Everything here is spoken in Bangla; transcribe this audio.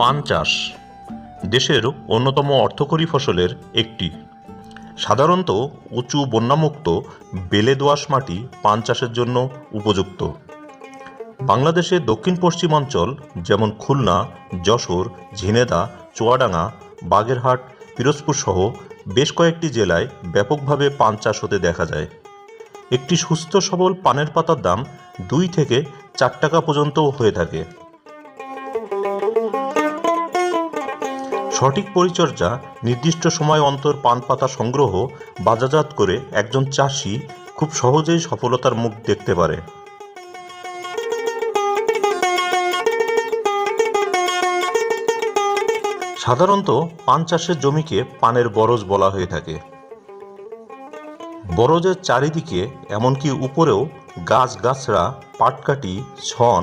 পান চাষ দেশের অন্যতম অর্থকরী ফসলের একটি। সাধারণত উঁচু বন্যামুক্ত বেলে দোআঁশ মাটি পান চাষের জন্য উপযুক্ত। বাংলাদেশের দক্ষিণ পশ্চিমাঞ্চল যেমন খুলনা, যশোর, ঝিনেদা, চুয়াডাঙ্গা, বাগেরহাট, পিরোজপুর সহ বেশ কয়েকটি জেলায় ব্যাপকভাবে পান চাষ হতে দেখা যায়। একটি সুস্থ সবল পানের পাতার দাম 2 থেকে 4 টাকা পর্যন্ত হয়ে থাকে। সঠিক পরিচর্যা, নির্দিষ্ট সময় অন্তর পান পাতা সংগ্রহ, বাজারজাত করে একজন চাষি খুব সহজেই সফলতার মুখ দেখতে পারে। সাধারণত পান চাষের জমিকে পানের বরজ বলা হয়ে থাকে। বরজের চারিদিকে এমনকি উপরেও গাছগাছড়া, পাটকাঠি, ছন